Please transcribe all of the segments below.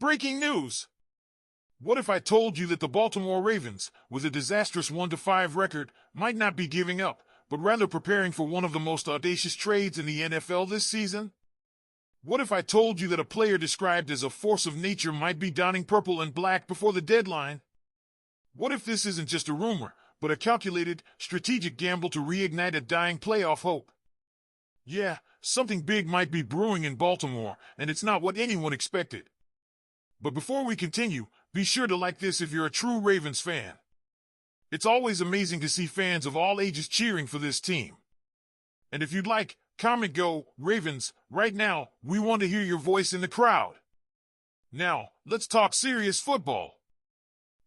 Breaking news! What if I told you that the Baltimore Ravens, with a disastrous 1-5 record, might not be giving up, but rather preparing for one of the most audacious trades in the NFL this season? What if I told you that a player described as a force of nature might be donning purple and black before the deadline? What if this isn't just a rumor, but a calculated, strategic gamble to reignite a dying playoff hope? Yeah, something big might be brewing in Baltimore, and it's not what anyone expected. But before we continue, be sure to like this if you're a true Ravens fan. It's always amazing to see fans of all ages cheering for this team. And if you'd like, comment "Go Ravens" right now. We want to hear your voice in the crowd. Now, let's talk serious football.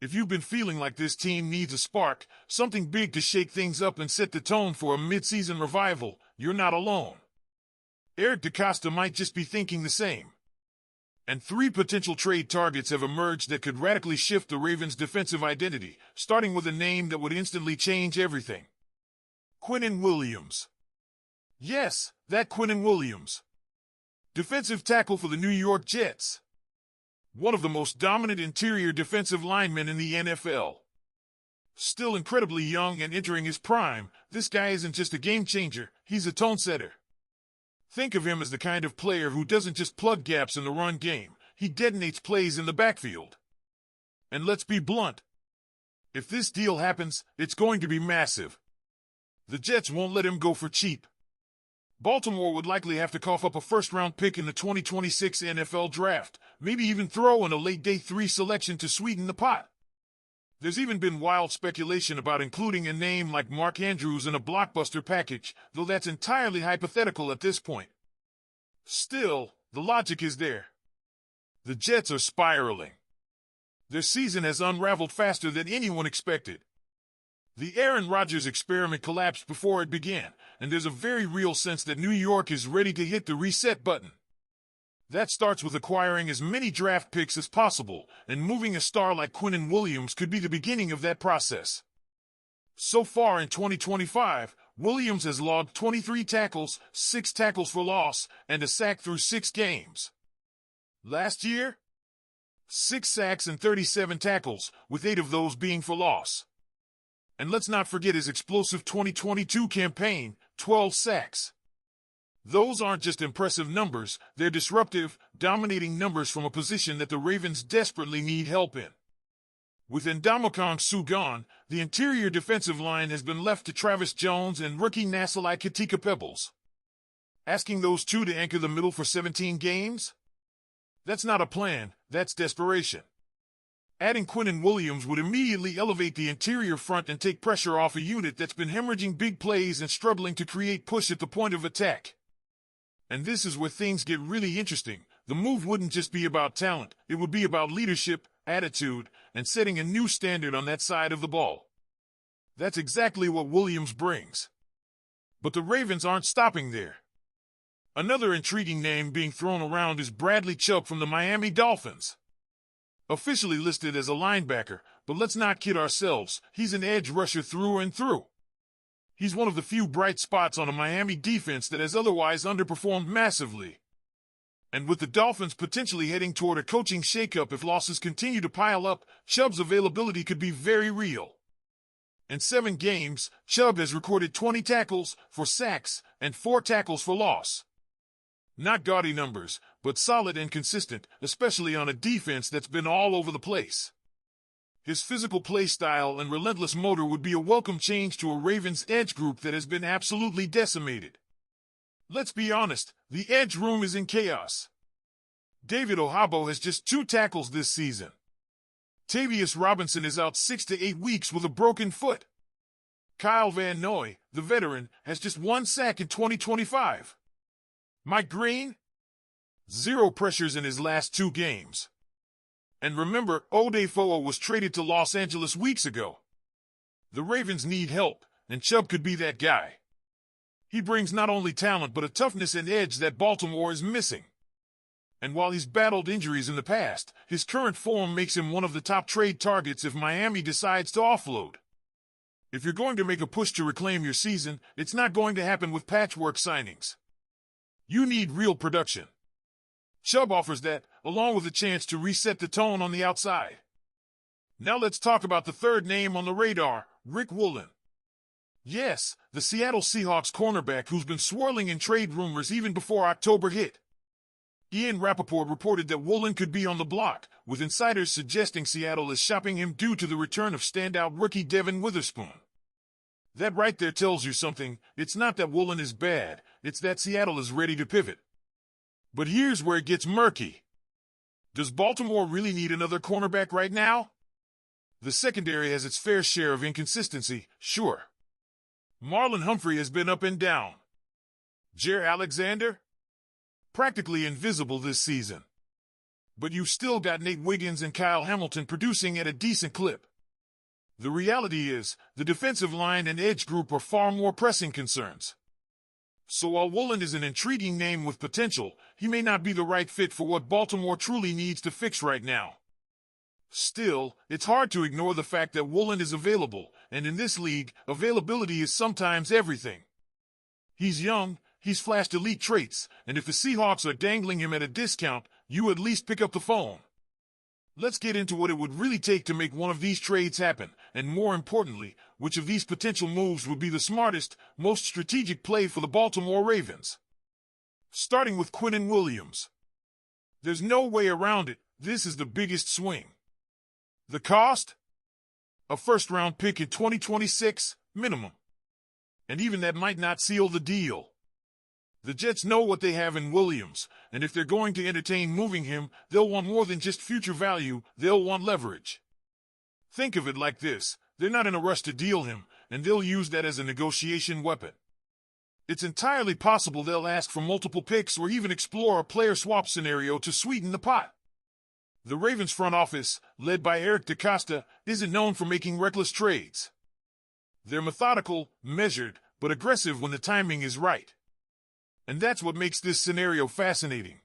If you've been feeling like this team needs a spark, something big to shake things up and set the tone for a mid-season revival, you're not alone. Eric DeCosta might just be thinking the same. And 3 potential trade targets have emerged that could radically shift the Ravens' defensive identity, starting with a name that would instantly change everything. Quinnen Williams. Yes, that Quinnen Williams. Defensive tackle for the New York Jets. One of the most dominant interior defensive linemen in the NFL. Still incredibly young and entering his prime, this guy isn't just a game changer, he's a tone setter. Think of him as the kind of player who doesn't just plug gaps in the run game, he detonates plays in the backfield. And let's be blunt. If this deal happens, it's going to be massive. The Jets won't let him go for cheap. Baltimore would likely have to cough up a first-round pick in the 2026 NFL Draft, maybe even throw in a late day 3 selection to sweeten the pot. There's even been wild speculation about including a name like Mark Andrews in a blockbuster package, though that's entirely hypothetical at this point. Still, the logic is there. The Jets are spiraling. Their season has unraveled faster than anyone expected. The Aaron Rodgers experiment collapsed before it began, and there's a very real sense that New York is ready to hit the reset button. That starts with acquiring as many draft picks as possible, and moving a star like Quinnen Williams could be the beginning of that process. So far in 2025, Williams has logged 23 tackles, 6 tackles for loss, and a sack through 6 games. Last year, 6 sacks and 37 tackles, with 8 of those being for loss. And let's not forget his explosive 2022 campaign, 12 sacks. Those aren't just impressive numbers, they're disruptive, dominating numbers from a position that the Ravens desperately need help in. With Ndamukong Suh gone, the interior defensive line has been left to Travis Jones and rookie Nasalai Katika Pebbles. Asking those two to anchor the middle for 17 games? That's not a plan, that's desperation. Adding Quinnen Williams would immediately elevate the interior front and take pressure off a unit that's been hemorrhaging big plays and struggling to create push at the point of attack. And this is where things get really interesting. The move wouldn't just be about talent, it would be about leadership, attitude, and setting a new standard on that side of the ball. That's exactly what Williams brings. But the Ravens aren't stopping there. Another intriguing name being thrown around is Bradley Chubb from the Miami Dolphins. Officially listed as a linebacker, but let's not kid ourselves, he's an edge rusher through and through. He's one of the few bright spots on a Miami defense that has otherwise underperformed massively. And with the Dolphins potentially heading toward a coaching shakeup if losses continue to pile up, Chubb's availability could be very real. In 7 games, Chubb has recorded 20 tackles, 4 sacks, and 4 tackles for loss. Not gaudy numbers, but solid and consistent, especially on a defense that's been all over the place. His physical play style and relentless motor would be a welcome change to a Ravens edge group that has been absolutely decimated. Let's be honest, the edge room is in chaos. David Ohabo has just 2 tackles this season. Tavius Robinson is out 6 to 8 weeks with a broken foot. Kyle Van Noy, the veteran, has just 1 sack in 2025. Mike Green? 0 pressures in his last 2 games. And remember, Odefoa was traded to Los Angeles weeks ago. The Ravens need help, and Chubb could be that guy. He brings not only talent but a toughness and edge that Baltimore is missing. And while he's battled injuries in the past, his current form makes him one of the top trade targets if Miami decides to offload. If you're going to make a push to reclaim your season, it's not going to happen with patchwork signings. You need real production. Chubb offers that, along with a chance to reset the tone on the outside. Now let's talk about the third name on the radar, Rick Woolen. Yes, the Seattle Seahawks cornerback who's been swirling in trade rumors even before October hit. Ian Rappaport reported that Woolen could be on the block, with insiders suggesting Seattle is shopping him due to the return of standout rookie Devin Witherspoon. That right there tells you something. It's not that Woolen is bad, it's that Seattle is ready to pivot. But here's where it gets murky. Does Baltimore really need another cornerback right now? The secondary has its fair share of inconsistency, sure. Marlon Humphrey has been up and down. Jaire Alexander? Practically invisible this season. But you've still got Nate Wiggins and Kyle Hamilton producing at a decent clip. The reality is, the defensive line and edge group are far more pressing concerns. So while Woolen is an intriguing name with potential, he may not be the right fit for what Baltimore truly needs to fix right now. Still, it's hard to ignore the fact that Woolen is available, and in this league, availability is sometimes everything. He's young, he's flashed elite traits, and if the Seahawks are dangling him at a discount, you at least pick up the phone. Let's get into what it would really take to make one of these trades happen, and more importantly, which of these potential moves would be the smartest, most strategic play for the Baltimore Ravens. Starting with Quinnen Williams. There's no way around it, this is the biggest swing. The cost? A first-round pick in 2026, minimum. And even that might not seal the deal. The Jets know what they have in Williams, and if they're going to entertain moving him, they'll want more than just future value, they'll want leverage. Think of it like this, they're not in a rush to deal him, and they'll use that as a negotiation weapon. It's entirely possible they'll ask for multiple picks or even explore a player swap scenario to sweeten the pot. The Ravens front office, led by Eric DeCosta, isn't known for making reckless trades. They're methodical, measured, but aggressive when the timing is right. And that's what makes this scenario fascinating.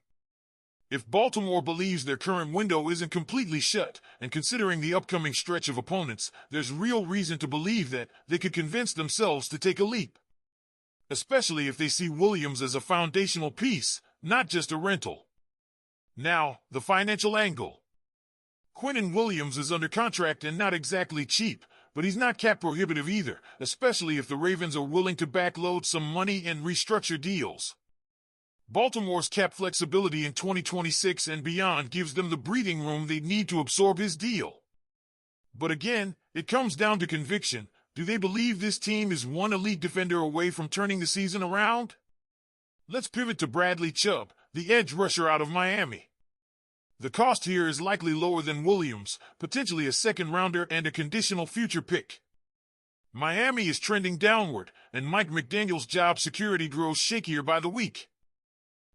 If Baltimore believes their current window isn't completely shut, and considering the upcoming stretch of opponents, there's real reason to believe that they could convince themselves to take a leap. Especially if they see Williams as a foundational piece, not just a rental. Now, the financial angle. Quinnen Williams is under contract and not exactly cheap, but he's not cap prohibitive either, especially if the Ravens are willing to backload some money and restructure deals. Baltimore's cap flexibility in 2026 and beyond gives them the breathing room they need to absorb his deal. But again, it comes down to conviction. Do they believe this team is one elite defender away from turning the season around? Let's pivot to Bradley Chubb, the edge rusher out of Miami. The cost here is likely lower than Williams, potentially a second-rounder and a conditional future pick. Miami is trending downward, and Mike McDaniel's job security grows shakier by the week.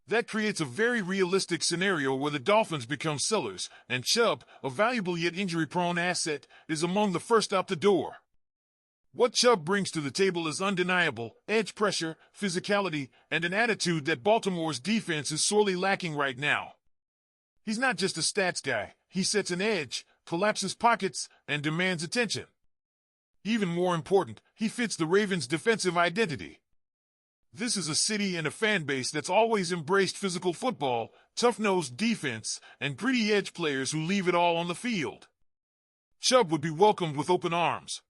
That creates a very realistic scenario where the Dolphins become sellers, and Chubb, a valuable yet injury-prone asset, is among the first out the door. What Chubb brings to the table is undeniable: edge pressure, physicality, and an attitude that Baltimore's defense is sorely lacking right now. He's not just a stats guy, he sets an edge, collapses pockets, and demands attention. Even more important, he fits the Ravens' defensive identity. This is a city and a fan base that's always embraced physical football, tough-nosed defense, and gritty edge players who leave it all on the field. Chubb would be welcomed with open arms.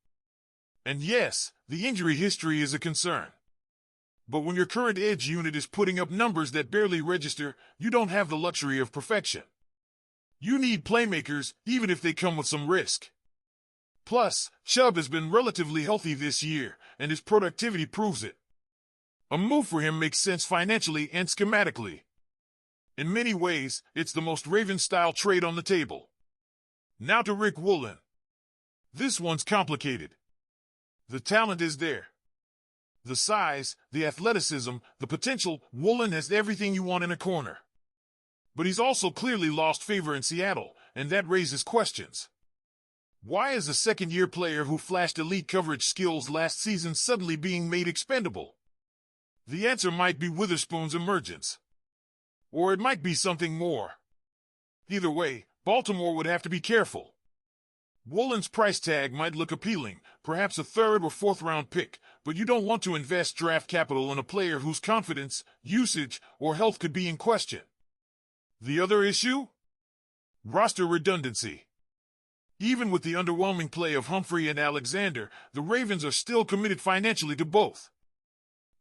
And yes, the injury history is a concern. But when your current edge unit is putting up numbers that barely register, you don't have the luxury of perfection. You need playmakers, even if they come with some risk. Plus, Chubb has been relatively healthy this year, and his productivity proves it. A move for him makes sense financially and schematically. In many ways, it's the most Ravens-style trade on the table. Now to Rick Woolen. This one's complicated. The talent is there. The size, the athleticism, the potential. Woolen has everything you want in a corner. But he's also clearly lost favor in Seattle, and that raises questions. Why is a second-year player who flashed elite coverage skills last season suddenly being made expendable? The answer might be Witherspoon's emergence. Or it might be something more. Either way, Baltimore would have to be careful. Woolen's price tag might look appealing, perhaps a third or fourth-round pick, but you don't want to invest draft capital in a player whose confidence, usage, or health could be in question. The other issue? Roster redundancy. Even with the underwhelming play of Humphrey and Alexander, the Ravens are still committed financially to both.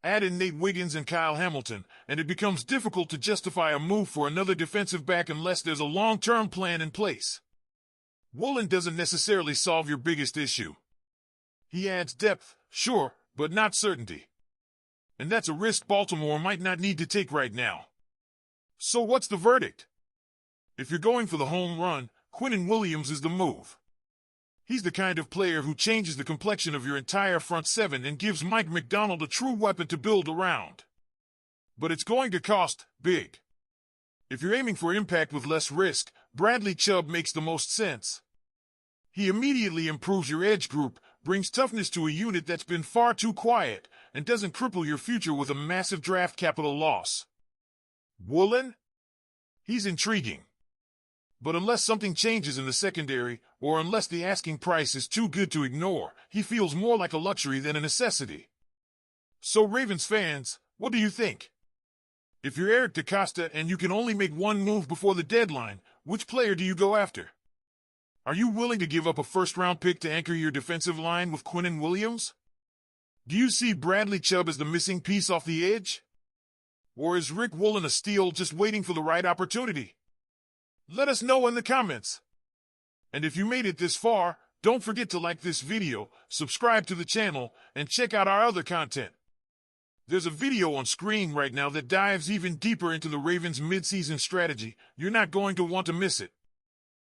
Add in Nate Wiggins and Kyle Hamilton, and it becomes difficult to justify a move for another defensive back unless there's a long-term plan in place. Woolen doesn't necessarily solve your biggest issue. He adds depth, sure, but not certainty. And that's a risk Baltimore might not need to take right now. So what's the verdict? If you're going for the home run, Quinnen Williams is the move. He's the kind of player who changes the complexion of your entire front seven and gives Mike McDonald a true weapon to build around. But it's going to cost big. If you're aiming for impact with less risk, Bradley Chubb makes the most sense. He immediately improves your edge group, brings toughness to a unit that's been far too quiet, and doesn't cripple your future with a massive draft capital loss. Woolen? He's intriguing. But unless something changes in the secondary, or unless the asking price is too good to ignore, he feels more like a luxury than a necessity. So Ravens fans, what do you think? If you're Eric DeCosta and you can only make one move before the deadline, which player do you go after? Are you willing to give up a first-round pick to anchor your defensive line with Quinnen Williams? Do you see Bradley Chubb as the missing piece off the edge? Or is Rick Woolen a steal just waiting for the right opportunity? Let us know in the comments. And if you made it this far, don't forget to like this video, subscribe to the channel, and check out our other content. There's a video on screen right now that dives even deeper into the Ravens' mid-season strategy. You're not going to want to miss it.